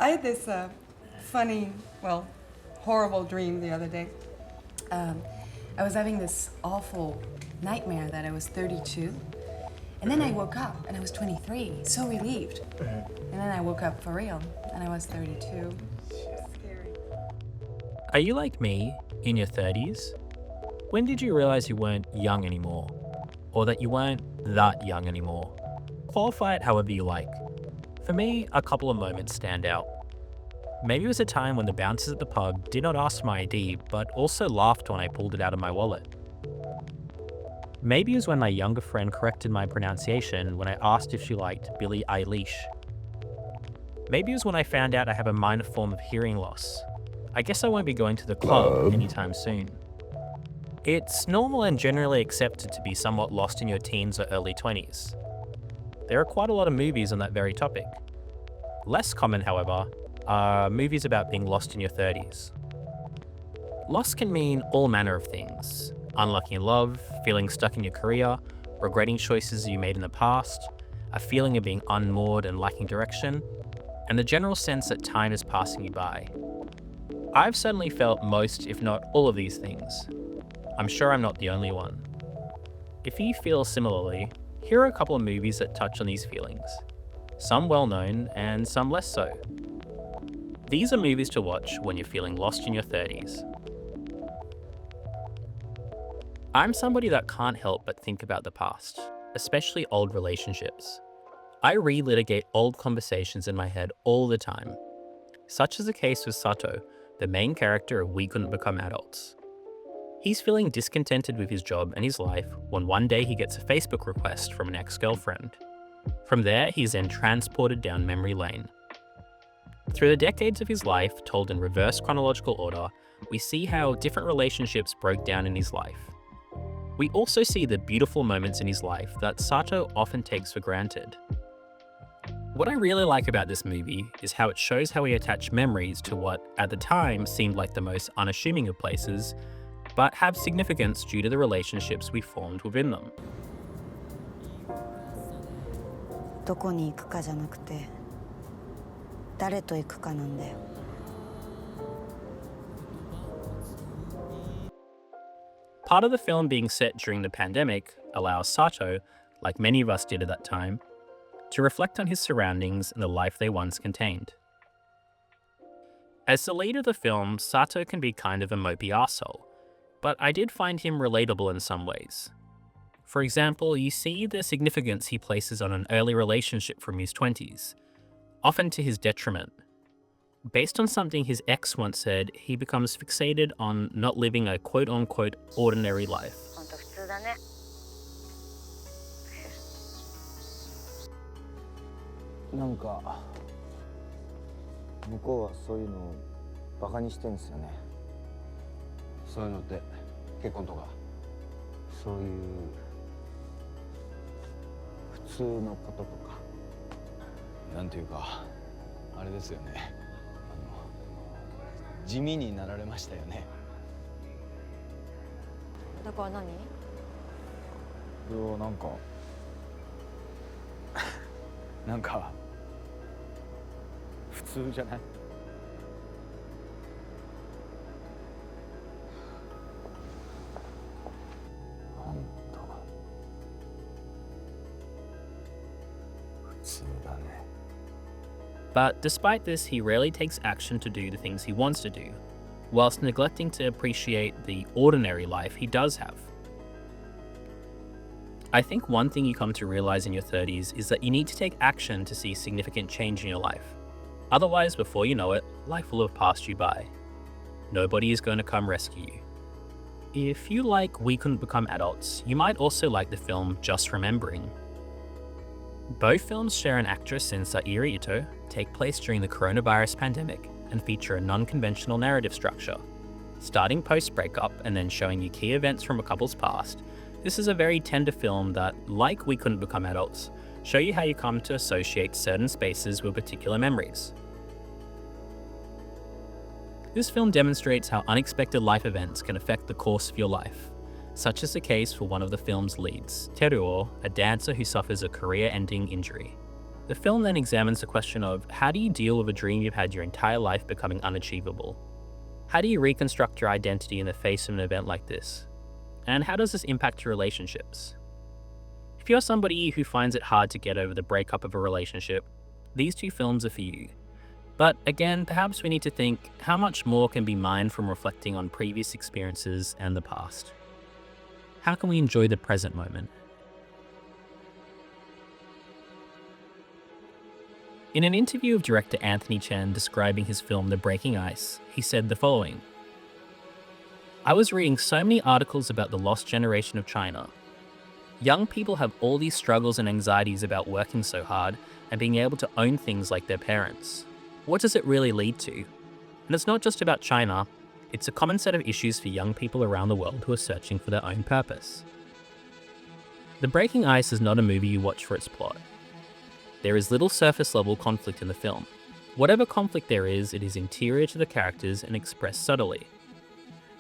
I had this funny, well, horrible dream the other day. I was having this awful nightmare that I was 32. And then I woke up and I was 23, so relieved. And then I woke up for real and I was 32. Scary. Are you like me, in your 30s? When did you realize you weren't young anymore? Or that you weren't that young anymore? Qualify it however you like. For me, a couple of moments stand out. Maybe it was a time when the bouncers at the pub did not ask for my ID, but also laughed when I pulled it out of my wallet. Maybe it was when my younger friend corrected my pronunciation when I asked if she liked Billie Eilish. Maybe it was when I found out I have a minor form of hearing loss. I guess I won't be going to the club anytime soon. It's normal and generally accepted to be somewhat lost in your teens or early 20s. There are quite a lot of movies on that very topic. Less common, however, are movies about being lost in your 30s. Loss can mean all manner of things. Unlucky in love, feeling stuck in your career, regretting choices you made in the past, a feeling of being unmoored and lacking direction, and the general sense that time is passing you by. I've certainly felt most, if not all of these things. I'm sure I'm not the only one. If you feel similarly, here are a couple of movies that touch on these feelings. Some well-known and some less so. These are movies to watch when you're feeling lost in your 30s. I'm somebody that can't help but think about the past, especially old relationships. I relitigate old conversations in my head all the time. Such is the case with Sato, the main character of We Couldn't Become Adults. He's feeling discontented with his job and his life when one day he gets a Facebook request from an ex-girlfriend. From there, he's then transported down memory lane. Through the decades of his life, told in reverse chronological order, we see how different relationships broke down in his life. We also see the beautiful moments in his life that Sato often takes for granted. What I really like about this movie is how it shows how we attach memories to what, at the time, seemed like the most unassuming of places, but have significance due to the relationships we formed within them. どこに行くかじゃなくて、誰と行くかなんだよ。Part of the film being set during the pandemic allows Sato, like many of us did at that time, to reflect on his surroundings and the life they once contained. As the lead of the film, Sato can be kind of a mopey arsehole, but I did find him relatable in some ways. For example, you see the significance he places on an early relationship from his 20s, often to his detriment. Based on something his ex once said, he becomes fixated on not living a quote-unquote ordinary life. ほんと普通だね。なんか向こうはそういうのをバカにしてんですよね。そういうのって結婚とかそういう普通のこととか。なんていうかあれですよね。地味になられましたよね。だから何？いやなんか普通じゃない？ほんと普通だね。But despite this, he rarely takes action to do the things he wants to do, whilst neglecting to appreciate the ordinary life he does have. I think one thing you come to realize in your 30s is that you need to take action to see significant change in your life. Otherwise, before you know it, life will have passed you by. Nobody is going to come rescue you. If you like We Couldn't Become Adults, you might also like the film Just Remembering. Both films share an actress in Sairi Ito, take place during the coronavirus pandemic, and feature a non-conventional narrative structure. Starting post-breakup and then showing you key events from a couple's past, this is a very tender film that, like We Couldn't Become Adults, show you how you come to associate certain spaces with particular memories. This film demonstrates how unexpected life events can affect the course of your life. Such is the case for one of the film's leads, Teruo, a dancer who suffers a career-ending injury. The film then examines the question of how do you deal with a dream you've had your entire life becoming unachievable? How do you reconstruct your identity in the face of an event like this? And how does this impact your relationships? If you're somebody who finds it hard to get over the breakup of a relationship, these two films are for you. But again, perhaps we need to think how much more can be mined from reflecting on previous experiences and the past. How can we enjoy the present moment? In an interview of director Anthony Chen describing his film The Breaking Ice, he said the following: "I was reading so many articles about the lost generation of China. Young people have all these struggles and anxieties about working so hard and being able to own things like their parents. What does it really lead to? And it's not just about China, it's a common set of issues for young people around the world who are searching for their own purpose." The Breaking Ice is not a movie you watch for its plot. There is little surface level conflict in the film. Whatever conflict there is, it is interior to the characters and expressed subtly.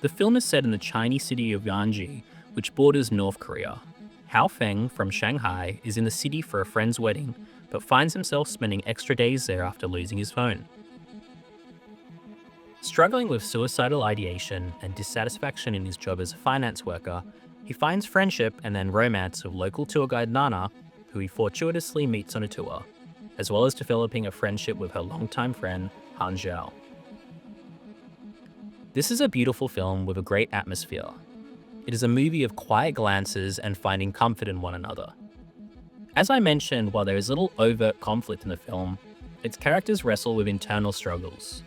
The film is set in the Chinese city of Yanji, which borders North Korea. Hao Feng from Shanghai is in the city for a friend's wedding, but finds himself spending extra days there after losing his phone. Struggling with suicidal ideation and dissatisfaction in his job as a finance worker, he finds friendship and then romance with local tour guide Nana, who he fortuitously meets on a tour, as well as developing a friendship with her longtime friend, Han Zhao. This is a beautiful film with a great atmosphere. It is a movie of quiet glances and finding comfort in one another. As I mentioned, while there is little overt conflict in the film, its characters wrestle with internal struggles.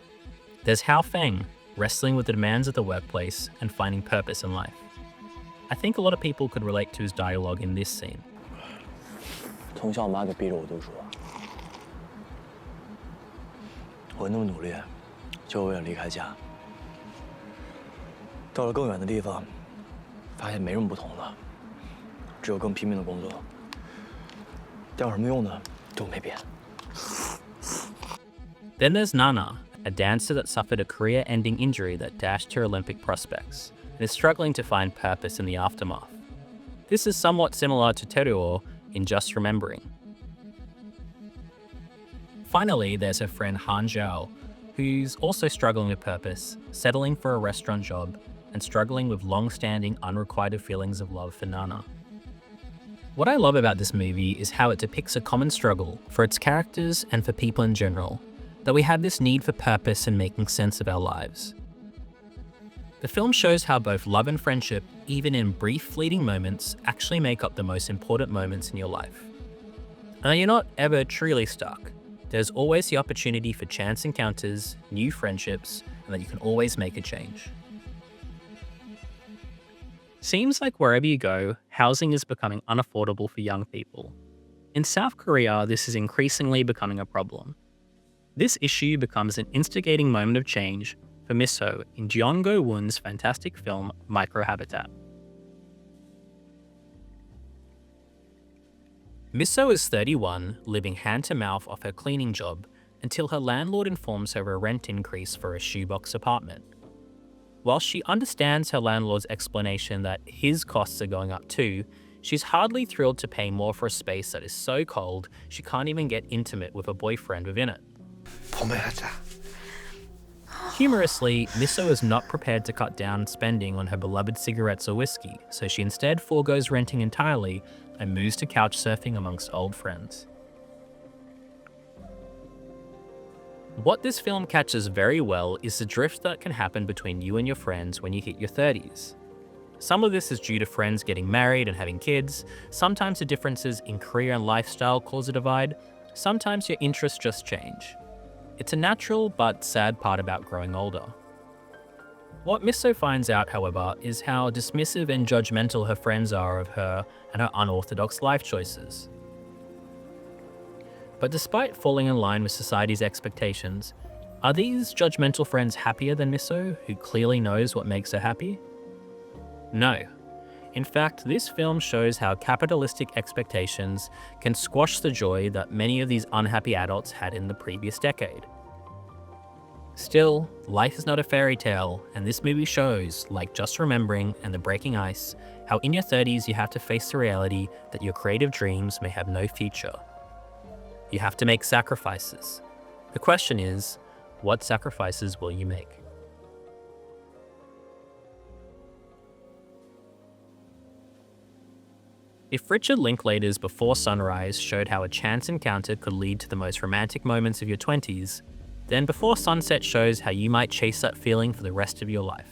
There's Hao Feng, wrestling with the demands of the workplace and finding purpose in life. I think a lot of people could relate to his dialogue in this scene. 从小我妈就逼着我读书，我那么努力，就为了离开家。到了更远的地方，发现没什么不同了，只有更拼命的工作。但有什么用呢？都没变。Then there's Nana, a dancer that suffered a career-ending injury that dashed her Olympic prospects and is struggling to find purpose in the aftermath. This is somewhat similar to Teruo in Just Remembering. Finally, there's her friend Han Zhao, who's also struggling with purpose, settling for a restaurant job, and struggling with long-standing unrequited feelings of love for Nana. What I love about this movie is how it depicts a common struggle for its characters and for people in general, that we have this need for purpose and making sense of our lives. The film shows how both love and friendship, even in brief fleeting moments, actually make up the most important moments in your life. And you're not ever truly stuck. There's always the opportunity for chance encounters, new friendships, and that you can always make a change. Seems like wherever you go, housing is becoming unaffordable for young people. In South Korea, this is increasingly becoming a problem. This issue becomes an instigating moment of change for Miso in Jeon Go-won's fantastic film Microhabitat. Miso is 31, living hand-to-mouth off her cleaning job until her landlord informs her of a rent increase for a shoebox apartment. While she understands her landlord's explanation that his costs are going up too, she's hardly thrilled to pay more for a space that is so cold she can't even get intimate with a boyfriend within it. Humorously, Miso is not prepared to cut down spending on her beloved cigarettes or whiskey, so she instead forgoes renting entirely and moves to couch surfing amongst old friends. What this film catches very well is the drift that can happen between you and your friends when you hit your 30s. Some of this is due to friends getting married and having kids, sometimes the differences in career and lifestyle cause a divide, sometimes your interests just change. It's a natural but sad part about growing older. What Miso finds out, however, is how dismissive and judgmental her friends are of her and her unorthodox life choices. But despite falling in line with society's expectations, are these judgmental friends happier than Miso, who clearly knows what makes her happy? No. In fact, this film shows how capitalistic expectations can squash the joy that many of these unhappy adults had in the previous decade. Still, life is not a fairy tale, and this movie shows, like Just Remembering and The Breaking Ice, how in your 30s you have to face the reality that your creative dreams may have no future. You have to make sacrifices. The question is, what sacrifices will you make? If Richard Linklater's Before Sunrise showed how a chance encounter could lead to the most romantic moments of your 20s, then Before Sunset shows how you might chase that feeling for the rest of your life.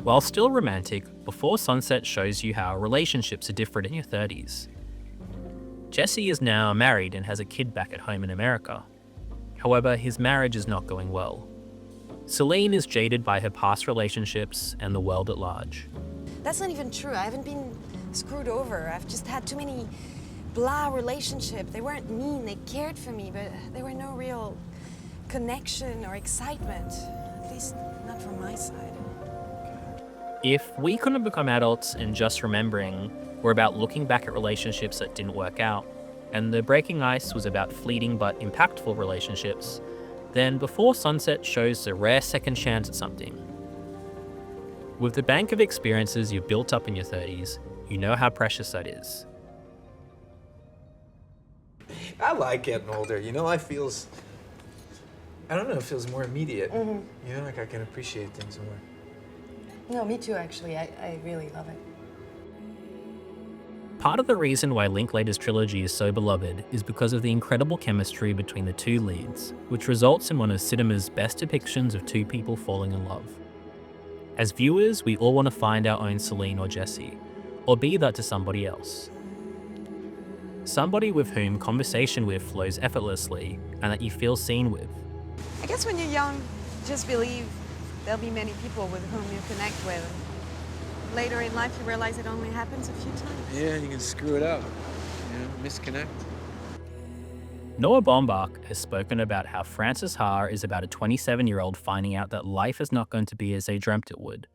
While still romantic, Before Sunset shows you how relationships are different in your 30s. Jesse is now married and has a kid back at home in America. However, his marriage is not going well. Celine is jaded by her past relationships and the world at large. That's not even true. I haven't been screwed over. I've just had too many blah relationships. They weren't mean, they cared for me, but there were no real connection or excitement. At least not from my side. If We Couldn't Become Adults and Just Remembering were about looking back at relationships that didn't work out, and The Breaking Ice was about fleeting but impactful relationships, then Before Sunset shows the rare second chance at something. With the bank of experiences you've built up in your 30s, you know how precious that is. I like getting older, you know, I don't know, it feels more immediate. Mm-hmm. You know, like I can appreciate things more. No, me too, actually. I really love it. Part of the reason why Linklater's trilogy is so beloved is because of the incredible chemistry between the two leads, which results in one of cinema's best depictions of two people falling in love. As viewers, we all want to find our own Celine or Jesse, or be that to somebody else. Somebody with whom conversation with flows effortlessly and that you feel seen with. I guess when you're young, just believe there'll be many people with whom you connect with. Later in life, you realize it only happens a few times. Yeah, you can screw it up, you know, misconnect. Noah Baumbach has spoken about how Frances Ha is about a 27-year-old finding out that life is not going to be as they dreamt it would,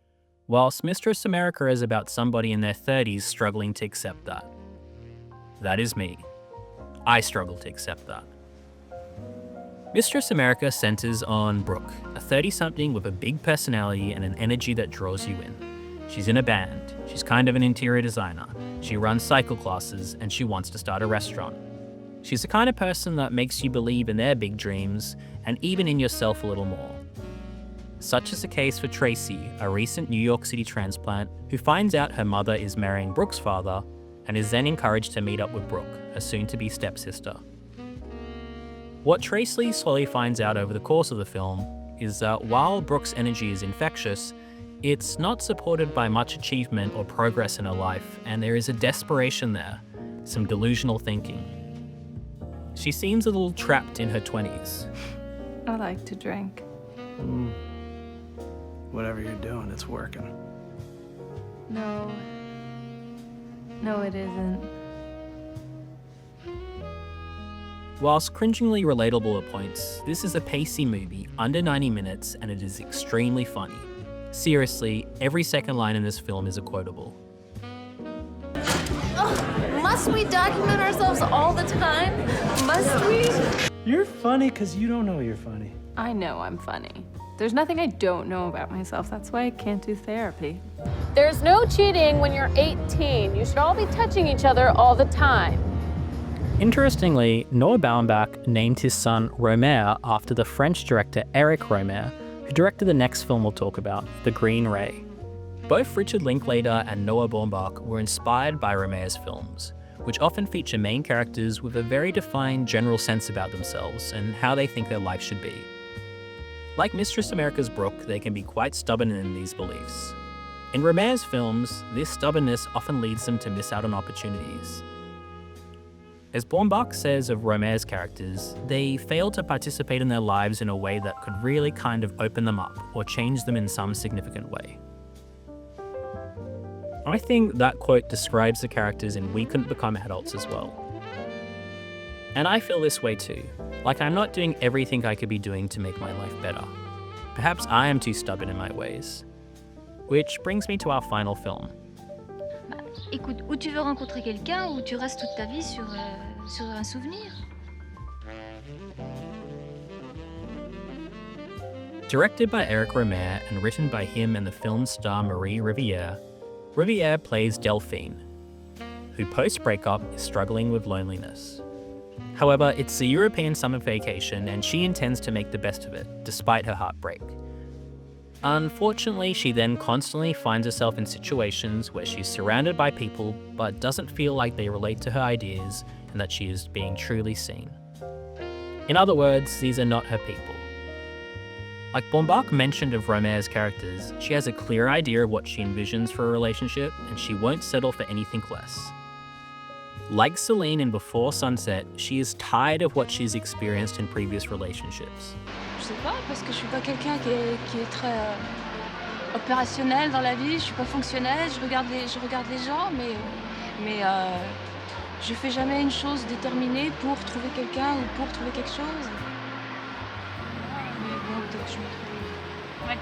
whilst Mistress America is about somebody in their 30s struggling to accept that. That is me. I struggle to accept that. Mistress America centers on Brooke, a 30-something with a big personality and an energy that draws you in. She's in a band, she's kind of an interior designer, she runs cycle classes, and she wants to start a restaurant. She's the kind of person that makes you believe in their big dreams, and even in yourself a little more. Such is the case for Tracy, a recent New York City transplant who finds out her mother is marrying Brooke's father, and is then encouraged to meet up with Brooke, a soon-to-be stepsister. What Tracy slowly finds out over the course of the film is that while Brooke's energy is infectious, it's not supported by much achievement or progress in her life, and there is a desperation there, some delusional thinking. She seems a little trapped in her 20s. I like to drink. Whatever you're doing, it's working. No, it isn't. Whilst cringingly relatable at points, this is a pacey movie, under 90 minutes, and it is extremely funny. Seriously, every second line in this film is a quotable. Must we document ourselves all the time? Must we? You're funny because you don't know you're funny. I know I'm funny. There's nothing I don't know about myself. That's why I can't do therapy. There's no cheating when you're 18. You should all be touching each other all the time. Interestingly, Noah Baumbach named his son Romer after the French director Eric Romer, who directed the next film we'll talk about, The Green Ray. Both Richard Linklater and Noah Baumbach were inspired by Romer's films, which often feature main characters with a very defined general sense about themselves and how they think their life should be. Like Mistress America's Brooke, they can be quite stubborn in these beliefs. In Romer's films, this stubbornness often leads them to miss out on opportunities. As Baumbach says of Romer's characters, they fail to participate in their lives in a way that could really kind of open them up or change them in some significant way. I think that quote describes the characters in We Couldn't Become Adults as well. And I feel this way too, like I'm not doing everything I could be doing to make my life better. Perhaps I am too stubborn in my ways. Which brings me to our final film. Écoute, ou tu veux rencontrer quelqu'un ou tu restes toute ta vie sur un souvenir. Directed by Eric Romer and written by him and the film's star Marie Riviere, Riviere plays Delphine, who post-breakup is struggling with loneliness. However, it's a European summer vacation and she intends to make the best of it, despite her heartbreak. Unfortunately, she then constantly finds herself in situations where she's surrounded by people but doesn't feel like they relate to her ideas and that she is being truly seen. In other words, these are not her people. Like Bombach mentioned of Romere's characters, she has a clear idea of what she envisions for a relationship and she won't settle for anything less. Like Celine in Before Sunset, she is tired of what she's experienced in previous relationships. Je sais pas, parce que je suis pas quelqu'un qui est très opérationnel dans la vie, je suis pas fonctionnelle, je regarde les gens, mais je fais jamais une chose déterminée pour trouver quelqu'un ou pour trouver quelque chose. Mais bon, peut-être que je me trompe.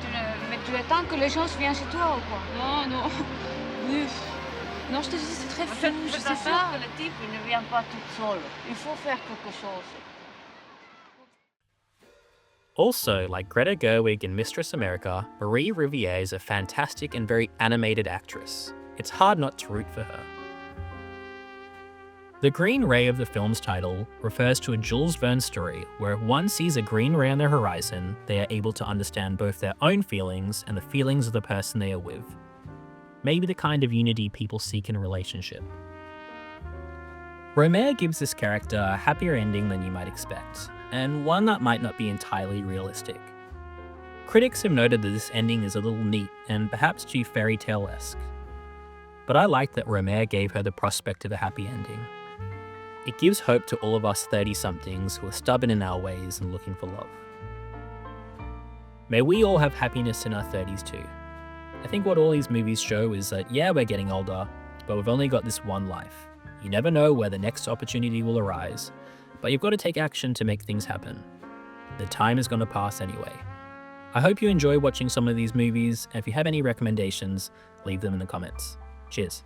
Mais tu attends que les gens viennent chez toi ou quoi? Non, non. Non, je te dis, c'est très flou, je sais pas. Que le type ne vient pas tout seul. Il faut faire quelque chose. Also, like Greta Gerwig in Mistress America, Marie Riviere is a fantastic and very animated actress. It's hard not to root for her. The green ray of the film's title refers to a Jules Verne story where if one sees a green ray on the horizon, they are able to understand both their own feelings and the feelings of the person they are with. Maybe the kind of unity people seek in a relationship. Romere gives this character a happier ending than you might expect, and one that might not be entirely realistic. Critics have noted that this ending is a little neat and perhaps too fairy tale-esque. But I like that Romere gave her the prospect of a happy ending. It gives hope to all of us 30-somethings who are stubborn in our ways and looking for love. May we all have happiness in our 30s too. I think what all these movies show is that yeah, we're getting older, but we've only got this one life. You never know where the next opportunity will arise, but you've got to take action to make things happen. The time is going to pass anyway. I hope you enjoy watching some of these movies, and if you have any recommendations, leave them in the comments. Cheers.